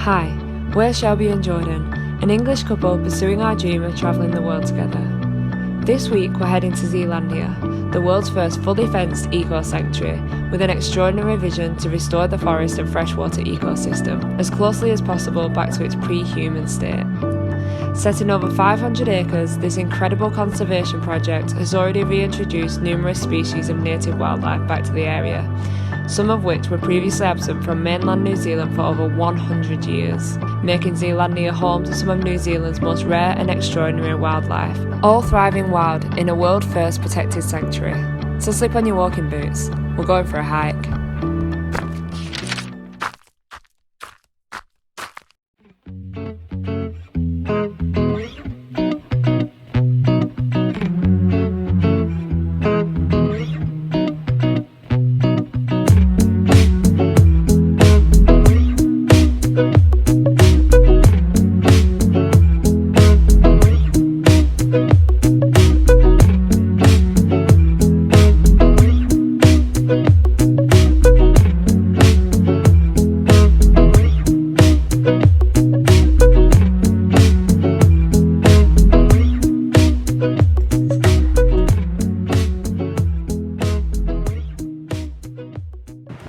Hi, we're Shelby and Jordan, an English couple pursuing our dream of travelling the world together. This week we're heading to Zealandia, the world's first fully fenced eco-sanctuary, with an extraordinary vision to restore the forest and freshwater ecosystem as closely as possible back to its pre-human state. Set in over 500 acres, this incredible conservation project has already reintroduced numerous species of native wildlife back to the area, some of which were previously absent from mainland New Zealand for over 100 years, making Zealandia home to some of New Zealand's most rare and extraordinary wildlife, all thriving wild in a world-first protected sanctuary. So slip on your walking boots, we're going for a hike.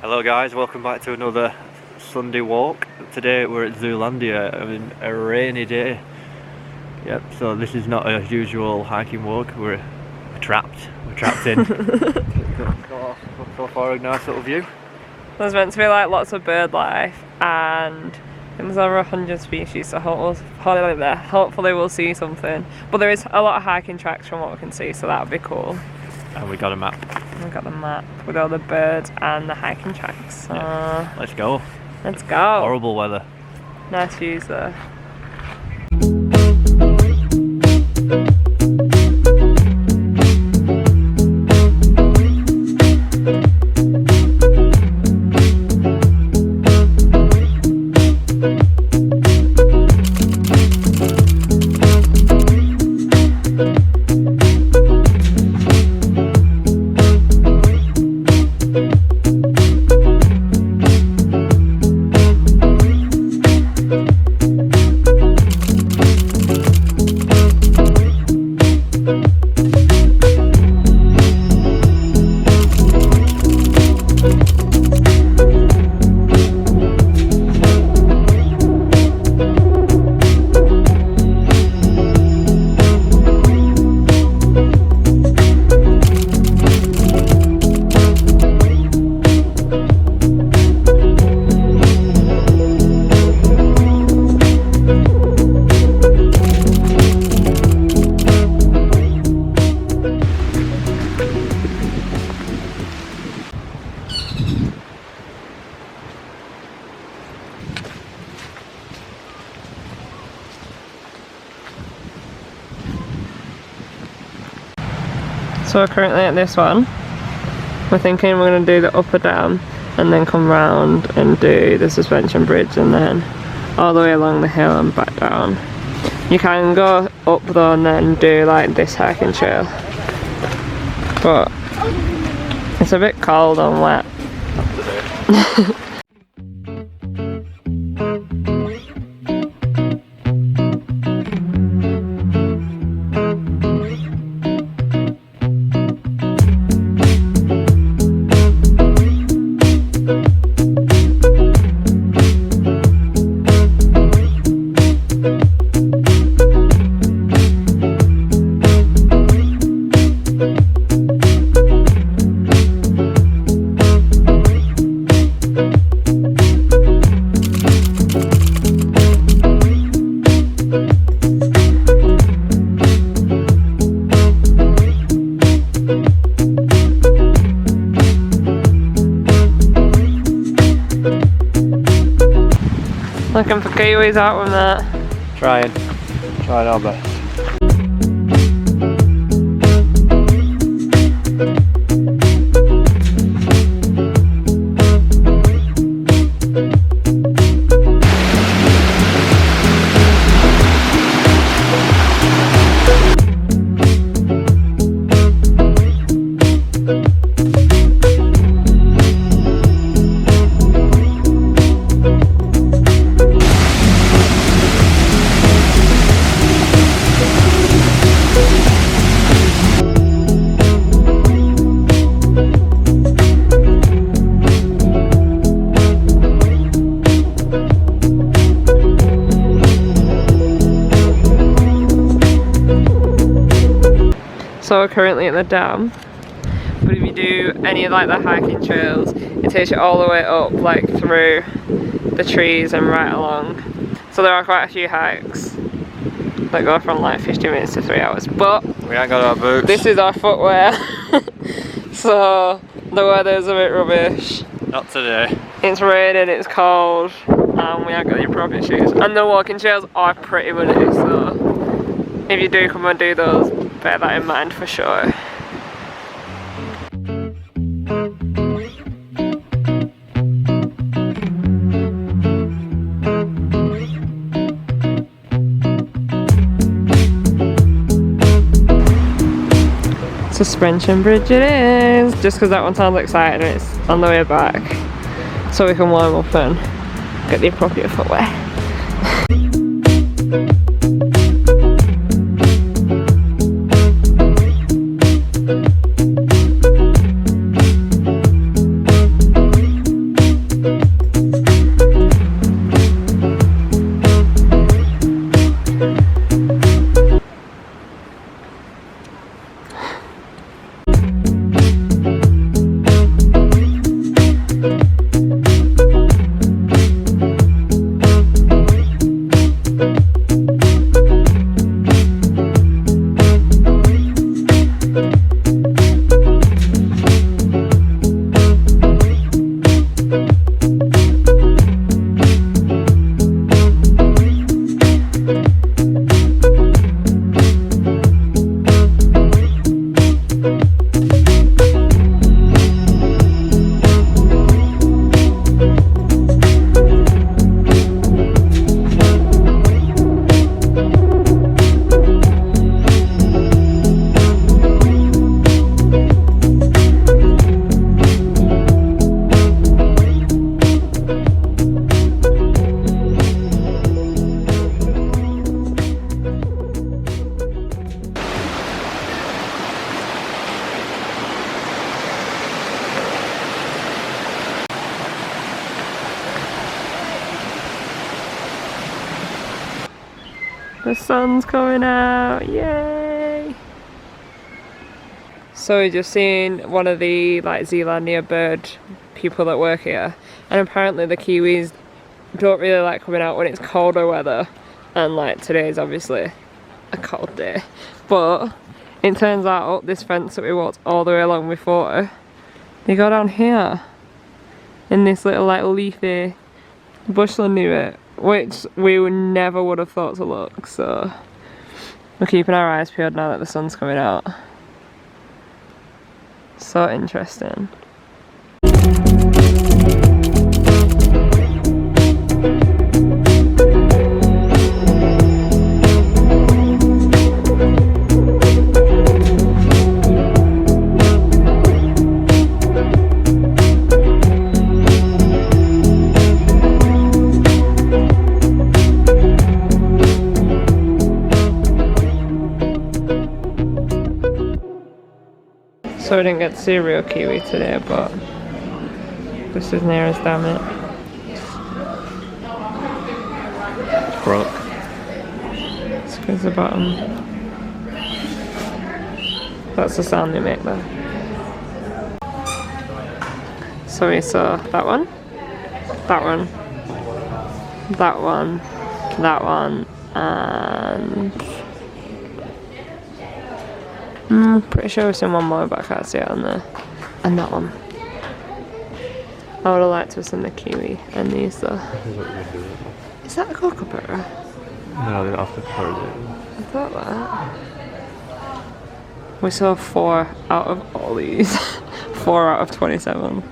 Hello guys, welcome back to another Sunday walk. Today we're at Zealandia, I mean a rainy day. Yep, so this is not a usual hiking walk, we're trapped in. Go for a nice little view. There's meant to be like lots of bird life and there's over 100 species, so hopefully we'll see something. But there is a lot of hiking tracks from what we can see, so that would be cool. And we got a map. We've got the map with all the birds and the hiking tracks. So yeah. Let's go. Let's go. Horrible weather. Nice views though. So we're currently at this one. We're thinking we're going to do the up or down and then come round and do the suspension bridge and then all the way along the hill and back down. You can go up though and then do like this hiking trail, but it's a bit cold and wet. Looking for kiwis out with that. Trying our best. we're currently at the dam, but if you do any of like the hiking trails, it takes you all the way up, like through the trees and right along. So there are quite a few hikes that go from like 50 minutes to 3 hours, but we ain't got our boots. This is our footwear, so the weather's a bit rubbish. Not today. It's raining, it's cold, and we haven't got the appropriate shoes. And the walking trails are pretty muddy, so if you do come and do those, bear that in mind for sure. Suspension bridge it is, just because that one sounds exciting and it's on the way back, so we can warm up and get the appropriate footwear. The sun's coming out, yay! So we just seen one of the like Zealandia bird people that work here, and apparently the kiwis don't really like coming out when it's colder weather, and like today's obviously a cold day, but it turns out this fence that we walked all the way along before, they go down here in this little like leafy bushland near it, which we never would have thought to look, so we're keeping our eyes peeled now that the sun's coming out. So interesting. So we didn't get to see a real kiwi today, but this is near as damn it. Broke. Squeeze the bottom. That's the sound they make there. So we saw that one, that one, that one, that one, and pretty sure we've seen one more, but I can't see it on there. And that one. I would have liked to have seen the kiwi and these though. Is that a kookaburra? No, they're off the curve. I thought that. We saw 4 out of all these. 4 out of 27.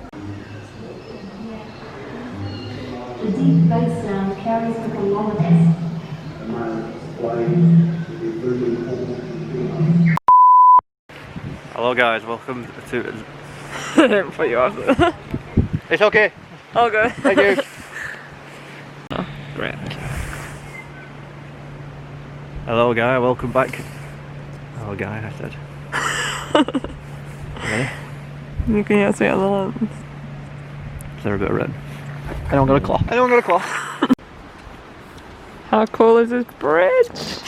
The deep bass sound carries for kilometers. Hello guys, welcome to... I didn't put you off. It's okay. All good. Thank you. Oh, great. Hello guy, welcome back. Hello guy, I said. Ready? You can't see it on the lens. Is there a bit of red? I don't got a claw. I don't got a claw. How cool is this bridge?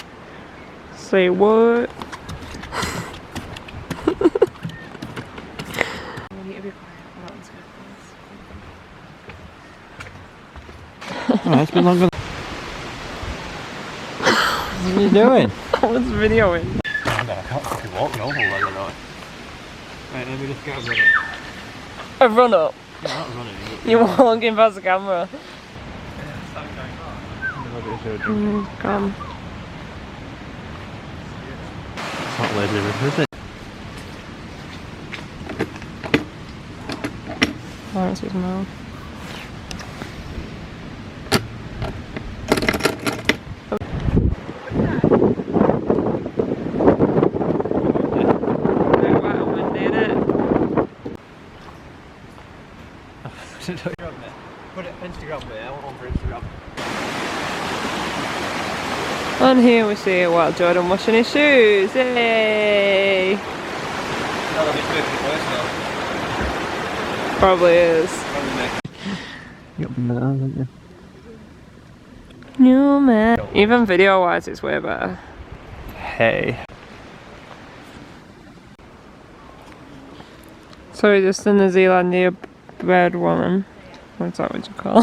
Say what? Oh, it's been longer. What are you doing? I was videoing. I can't fucking walk no more, I don't know. Right, let me just get a run up. I run up. You're not running. You're walking past the camera. Come. It's not Lazy River, is it? Lawrence his mouth. Put it Instagram there, I want one for Instagram. And here we see Wild Jordan washing his shoes. Yay! Probably is. You got bananas, haven't you? New man. Even video wise, it's way better. Hey. Sorry, just in the Zealandia bed woman. What's that what you call?